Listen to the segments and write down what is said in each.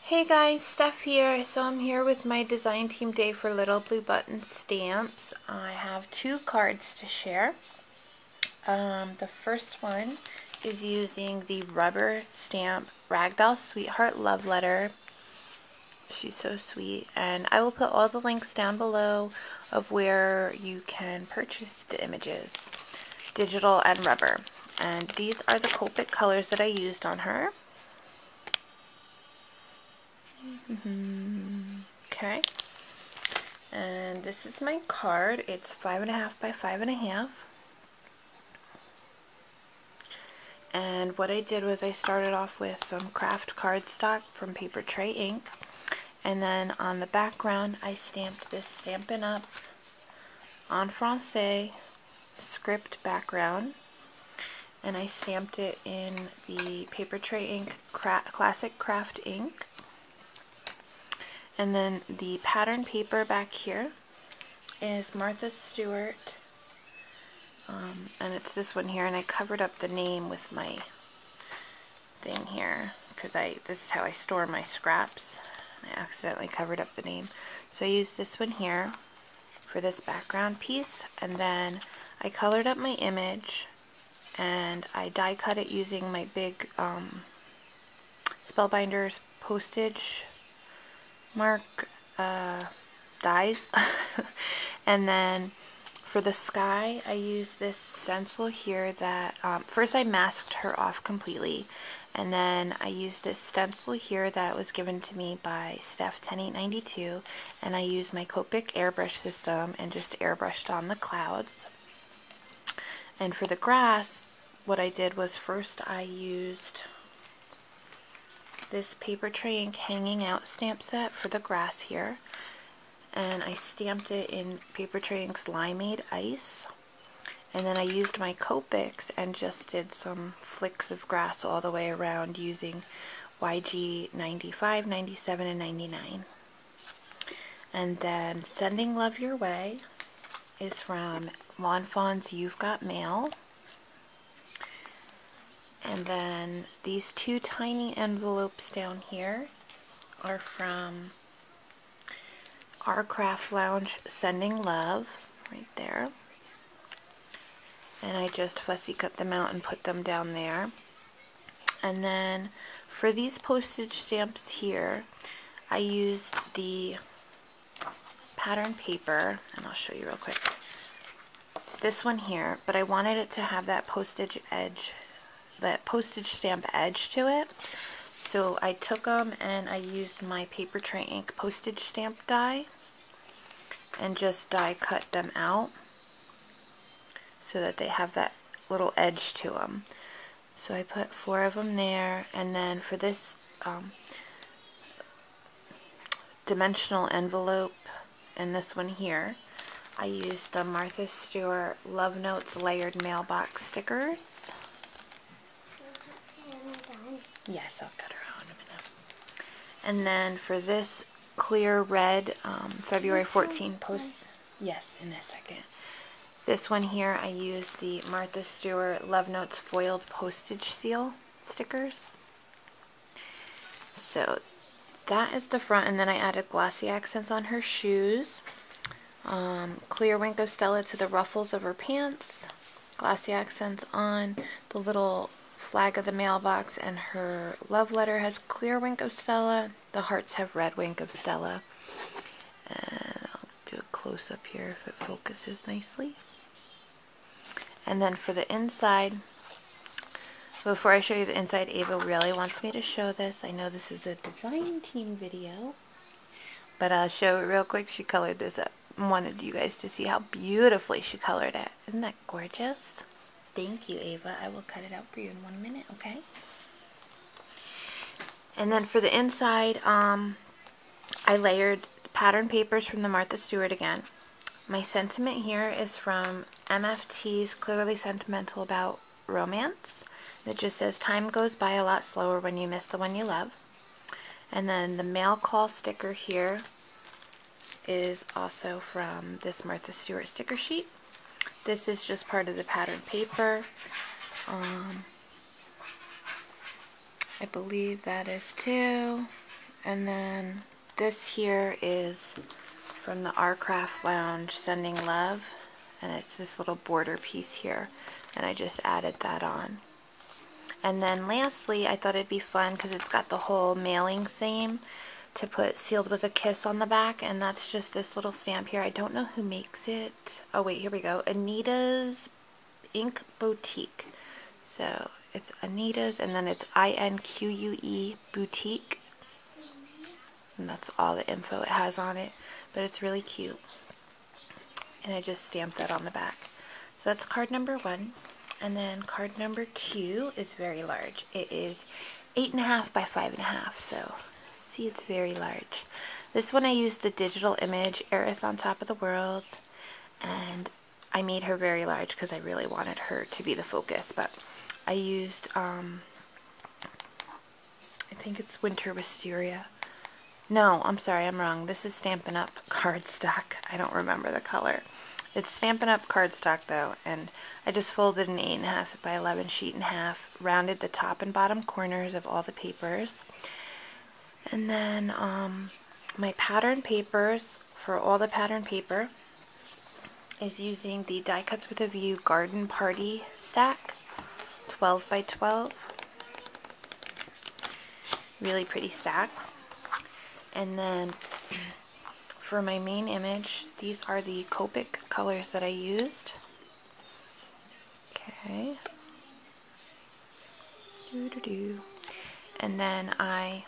Hey guys, Steph here. So I'm here with my design team day for Little Blue Button stamps. I have two cards to share. The first one is using the rubber stamp Ragdoll Sweetheart Love Letter. She's so sweet, and I will put all the links down below of where you can purchase the images, digital and rubber. And these are the Copic colors that I used on her. Okay, and this is my card. It's 5.5 by 5.5. And what I did was I started off with some craft cardstock from Paper Tray ink, and then on the background I stamped this Stampin' Up! En Francais script background, and I stamped it in the Paper Tray ink Classic Craft ink. And then the pattern paper back here is Martha Stewart, and it's this one here, and I covered up the name with my thing here because this is how I store my scraps. I accidentally covered up the name, so I used this one here for this background piece, and then I colored up my image and I die cut it using my big Spellbinders postage mark dies. And then for the sky I used this stencil here that first I masked her off completely, and then I used this stencil here that was given to me by Steph 10892, and I used my Copic airbrush system and just airbrushed on the clouds. And for the grass, what I did was first I used this Paper Tray ink hanging out stamp set for the grass here, and I stamped it in Paper Tray ink's Limeade Ice, and then I used my Copics and just did some flicks of grass all the way around using YG 95, 97, and 99. And then Sending Love Your Way is from Lawn Fawn's You've Got Mail. And then these two tiny envelopes down here are from Our Craft Lounge Sending Love, right there. And I just fussy cut them out and put them down there. And then for these postage stamps here, I used the pattern paper, and I'll show you real quick. This one here, but I wanted it to have that postage stamp edge to it, so I took them and I used my Paper Tray ink postage stamp die and just die cut them out so that they have that little edge to them. So I put 4 of them there, and then for this dimensional envelope and this one here, I used the Martha Stewart Love Notes layered mailbox stickers. Yes, I'll cut her out in a minute. And then for this clear red February 14 post, yes, in a second. This one here, I used the Martha Stewart Love Notes foiled postage seal stickers. So that is the front, and then I added glossy accents on her shoes. Clear Wink of Stella to the ruffles of her pants. Glossy accents on the little flag of the mailbox, and her love letter has clear Wink of Stella. The hearts have red Wink of Stella. And I'll do a close up here if it focuses nicely. And then for the inside, before I show you the inside, Ava really wants me to show this. I know this is a design team video, but I'll show it real quick. She colored this up. I wanted you guys to see how beautifully she colored it. Isn't that gorgeous? Thank you, Ava. I will cut it out for you in 1 minute, okay? And then for the inside, I layered pattern papers from the Martha Stewart again. My sentiment here is from MFT's Clearly Sentimental About Romance. It just says, time goes by a lot slower when you miss the one you love. And then the mail call sticker here is also from this Martha Stewart sticker sheet. This is just part of the pattern paper. I believe that is too. And then this here is from the Our Craft Lounge, Sending Love, and it's this little border piece here, and I just added that on. And then lastly, I thought it'd be fun because it's got the whole mailing theme to put Sealed with a Kiss on the back, and that's just this little stamp here. I don't know who makes it. Oh wait, here we go. Anita's Ink Boutique. So it's Anita's, and then it's INQUE Boutique. And that's all the info it has on it, but it's really cute. And I just stamped that on the back. So that's card number 1. And then card number 2 is very large. It is 8.5 by 5.5, so see, it's very large. This one I used the digital image, Eris on Top of the World, and I made her very large because I really wanted her to be the focus, but I used, I think it's Winter Wisteria. No, I'm sorry, I'm wrong. This is Stampin' Up! Cardstock. I don't remember the color. It's Stampin' Up! Cardstock though, and I just folded an 8.5 by 11 sheet in half, rounded the top and bottom corners of all the papers, and then my pattern papers for all the pattern paper is using the Die Cuts with a View Garden Party stack, 12 by 12. Really pretty stack. And then for my main image, these are the Copic colors that I used. Okay. And then I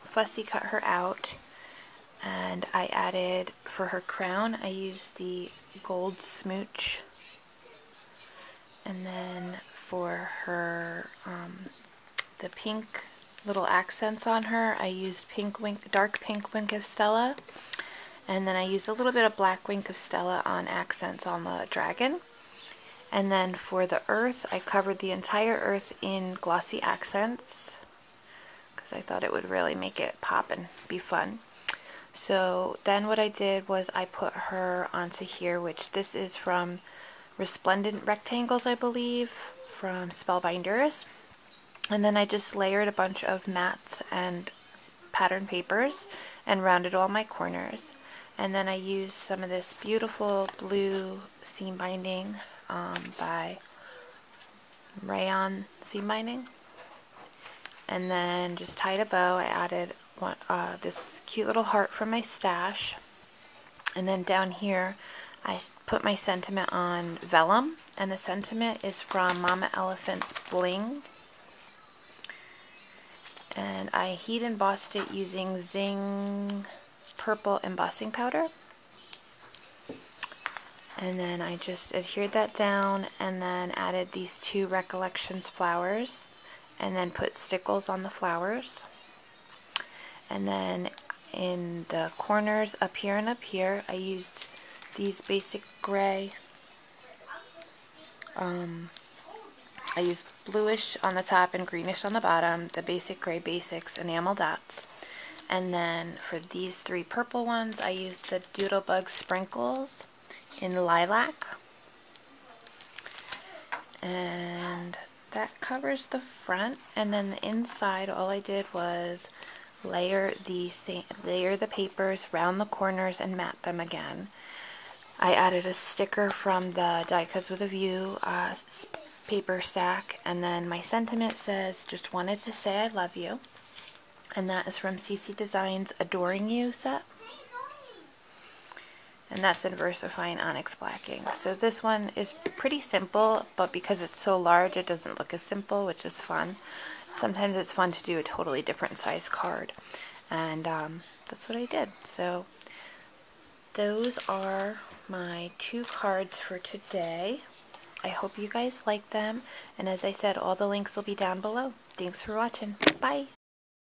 fussy cut her out, and I added, for her crown, I used the Gold Smooch. And then for her, the pink little accents on her, I used dark pink Wink of Stella, and then I used a little bit of black Wink of Stella on accents on the dragon. And then for the earth, I covered the entire earth in glossy accents because I thought it would really make it pop and be fun. So then what I did was I put her onto here, which this is from Resplendent Rectangles, I believe, from Spellbinders. And then I just layered a bunch of mattes and pattern papers and rounded all my corners. And then I used some of this beautiful blue seam binding by Rayon Seam Binding. And then just tied a bow. I added this cute little heart from my stash. And then down here I put my sentiment on vellum. And the sentiment is from Mama Elephant's Bling. And I heat embossed it using Zing purple embossing powder. And then I just adhered that down and then added these 2 Recollections flowers and then put stickles on the flowers. And then in the corners up here and up here, I used these basic gray, I used bluish on the top and greenish on the bottom, the basic gray basics enamel dots. And then for these 3 purple ones, I used the Doodlebug Sprinkles in lilac. And that covers the front. And then the inside, all I did was layer the papers, round the corners, and mat them again. I added a sticker from the Die Cuts with a View paper stack, and then my sentiment says, "Just wanted to say I love you," and that is from CC Designs Adoring You set, and that's in VersaFine Onyx Blacking. So this one is pretty simple, but because it's so large it doesn't look as simple, which is fun. Sometimes it's fun to do a totally different size card, and that's what I did. So those are my 2 cards for today. I hope you guys like them, and as I said, all the links will be down below. Thanks for watching. Bye!